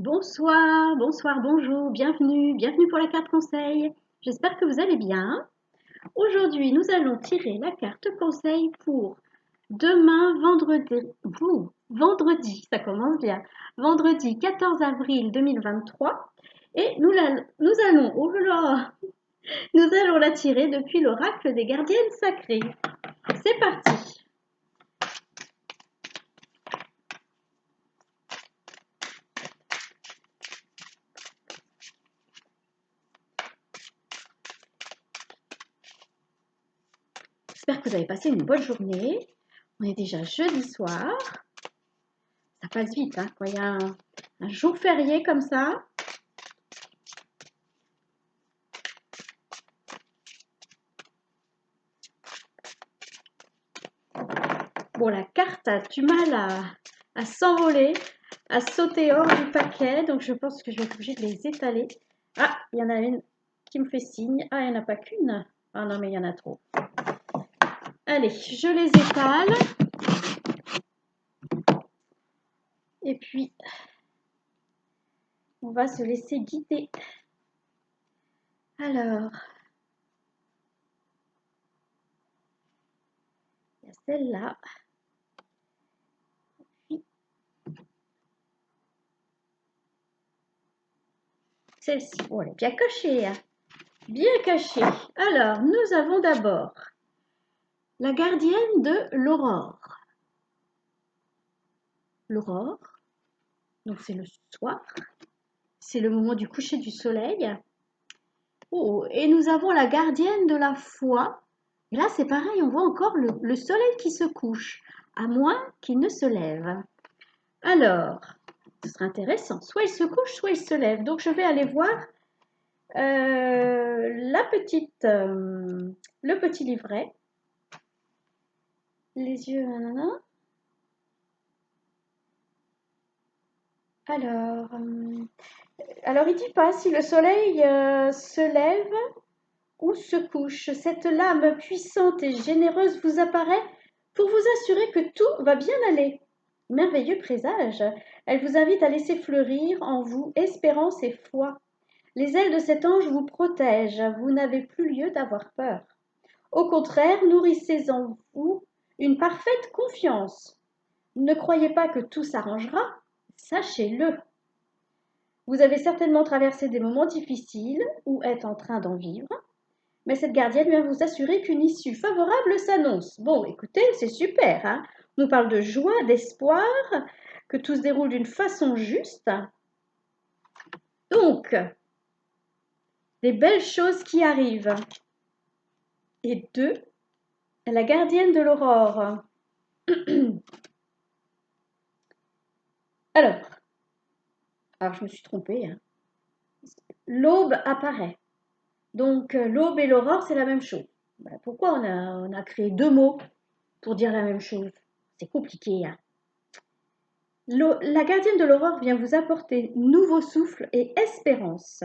Bonsoir, bonsoir, bonjour, bienvenue pour la carte conseil. J'espère que vous allez bien. Aujourd'hui, nous allons tirer la carte conseil pour demain, vendredi, ça commence bien, vendredi 14 avril 2023. Et nous allons, oh là, nous allons la tirer depuis l'oracle des gardiennes sacrées. C'est parti. J'espère que vous avez passé une bonne journée. On est déjà jeudi soir. Ça passe vite, hein, quand il y a un jour férié comme ça. Bon, la carte a du mal à s'envoler, à sauter hors du paquet. Donc, je pense que je vais être obligée de les étaler. Ah, il y en a une qui me fait signe. Ah, il n'y en a pas qu'une. Ah non, mais il y en a trop. Allez, je les étale. Et puis, on va se laisser guider. Alors, il y a celle-là. Puis, celle-ci. Oh, elle est bien cachée, hein. Bien cachée. Alors, nous avons d'abord la gardienne de l'aurore. L'aurore, donc c'est le soir. C'est le moment du coucher du soleil. Oh, et nous avons la gardienne de la foi. Et là, c'est pareil, on voit encore le soleil qui se couche, à moins qu'il ne se lève. Alors, ce sera intéressant. Soit il se couche, soit il se lève. Donc, je vais aller voir le petit livret. Les yeux, nanana. Alors, il dit pas si le soleil se lève ou se couche. Cette lame puissante et généreuse vous apparaît pour vous assurer que tout va bien aller. Merveilleux présage. Elle vous invite à laisser fleurir en vous espérance et foi. Les ailes de cet ange vous protègent. Vous n'avez plus lieu d'avoir peur. Au contraire, nourrissez en vous une parfaite confiance. Ne croyez pas que tout s'arrangera. Sachez-le. Vous avez certainement traversé des moments difficiles ou êtes en train d'en vivre. Mais cette gardienne vient vous assurer qu'une issue favorable s'annonce. Bon, écoutez, c'est super, hein. On nous parle de joie, d'espoir, que tout se déroule d'une façon juste. Donc, des belles choses qui arrivent. Et deux, la gardienne de l'aurore. Alors, je me suis trompée, hein. L'aube apparaît. Donc, l'aube et l'aurore, c'est la même chose. Pourquoi on a créé deux mots pour dire la même chose? C'est compliqué, hein. La gardienne de l'aurore vient vous apporter nouveau souffle et espérance.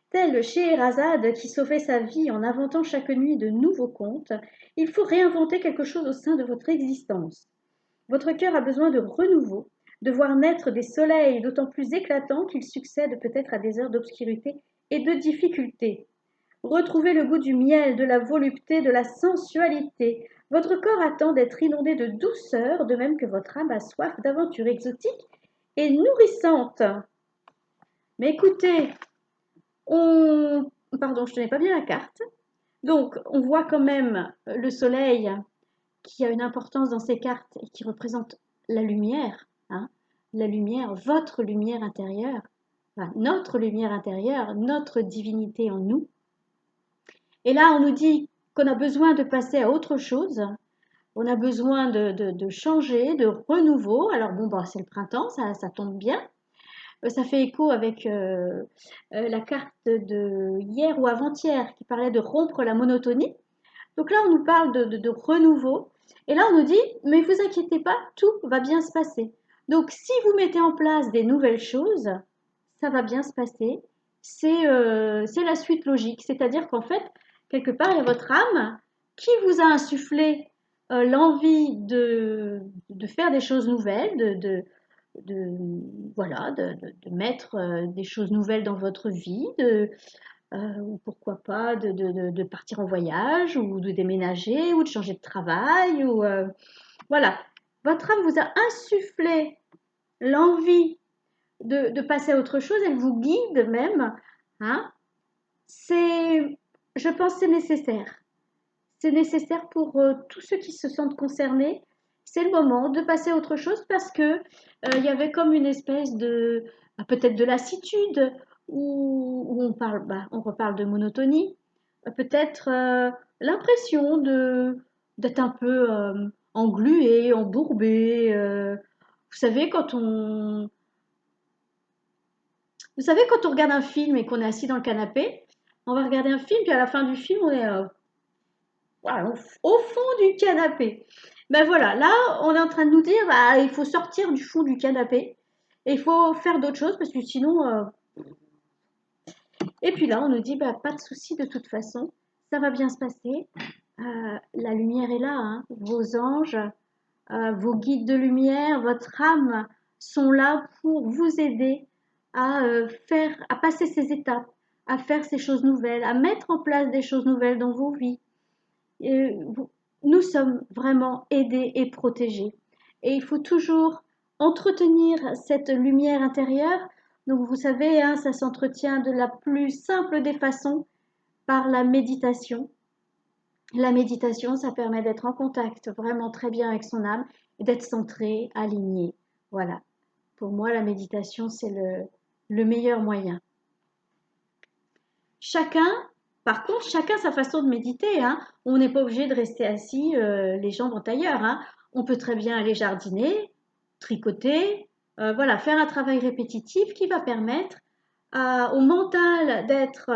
Tel Scheherazade qui sauvait sa vie en inventant chaque nuit de nouveaux contes, il faut réinventer quelque chose au sein de votre existence. Votre cœur a besoin de renouveau, de voir naître des soleils d'autant plus éclatants qu'ils succèdent peut-être à des heures d'obscurité et de difficulté. Retrouvez le goût du miel, de la volupté, de la sensualité. Votre corps attend d'être inondé de douceur, de même que votre âme a soif d'aventures exotiques et nourrissantes. Mais écoutez, Pardon, je ne tenais pas bien la carte. Donc, on voit quand même le soleil qui a une importance dans ces cartes et qui représente la lumière, hein, la lumière, votre lumière intérieure, enfin, notre lumière intérieure, notre divinité en nous. Et là, on nous dit qu'on a besoin de passer à autre chose, on a besoin de changer, de renouveau. Alors bon, bah, c'est le printemps, ça tombe bien. Ça fait écho avec la carte de hier ou avant-hier qui parlait de rompre la monotonie. Donc là, on nous parle de renouveau. Et là, on nous dit, mais vous inquiétez pas, tout va bien se passer. Donc, si vous mettez en place des nouvelles choses, ça va bien se passer. C'est la suite logique. C'est-à-dire qu'en fait, quelque part, il y a votre âme qui vous a insufflé l'envie de faire des choses nouvelles, voilà, de mettre des choses nouvelles dans votre vie, ou pourquoi pas de partir en voyage, ou de déménager, ou de changer de travail, ou voilà. Votre âme vous a insufflé l'envie de passer à autre chose, elle vous guide même, hein. C'est, je pense, c'est nécessaire. C'est nécessaire pour tous ceux qui se sentent concernés. C'est le moment de passer à autre chose parce que il y avait comme une espèce de, peut-être de lassitude, où on parle, on reparle de monotonie, peut-être l'impression d'être un peu englué, embourbé. Vous savez quand on regarde un film et qu'on est assis dans le canapé, on va regarder un film puis à la fin du film on est voilà, au fond du canapé. Ben voilà, là, on est en train de nous dire, bah, il faut sortir du fond du canapé et il faut faire d'autres choses parce que sinon. Et puis là, on nous dit, bah, pas de souci de toute façon, ça va bien se passer. La lumière est là, hein. Vos anges, vos guides de lumière, votre âme sont là pour vous aider à passer ces étapes, à faire ces choses nouvelles, à mettre en place des choses nouvelles dans vos vies. Et nous sommes vraiment aidés et protégés. Et il faut toujours entretenir cette lumière intérieure. Donc vous savez, hein, ça s'entretient de la plus simple des façons par la méditation. La méditation, ça permet d'être en contact vraiment très bien avec son âme et d'être centré, aligné. Voilà. Pour moi, la méditation, c'est le meilleur moyen. Chacun, par contre, chacun sa façon de méditer, hein. On n'est pas obligé de rester assis, les jambes en tailleur, hein. On peut très bien aller jardiner, tricoter, voilà, faire un travail répétitif qui va permettre au mental d'être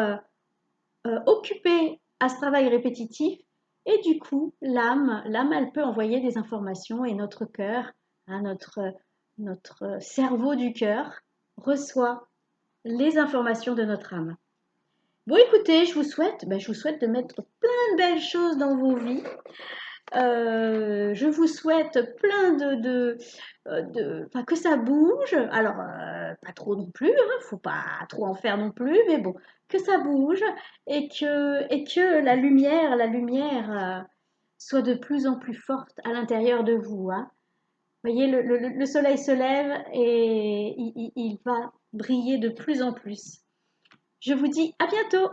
occupé à ce travail répétitif. Et du coup, l'âme, elle peut envoyer des informations et notre cœur, hein, notre cerveau du cœur reçoit les informations de notre âme. Bon, écoutez, je vous souhaite de mettre plein de belles choses dans vos vies. Je vous souhaite plein enfin, que ça bouge. Alors, pas trop non plus, hein, faut pas trop en faire non plus, mais bon, que ça bouge et que la lumière soit de plus en plus forte à l'intérieur de vous, hein. Vous voyez, le soleil se lève et il va briller de plus en plus. Je vous dis à bientôt!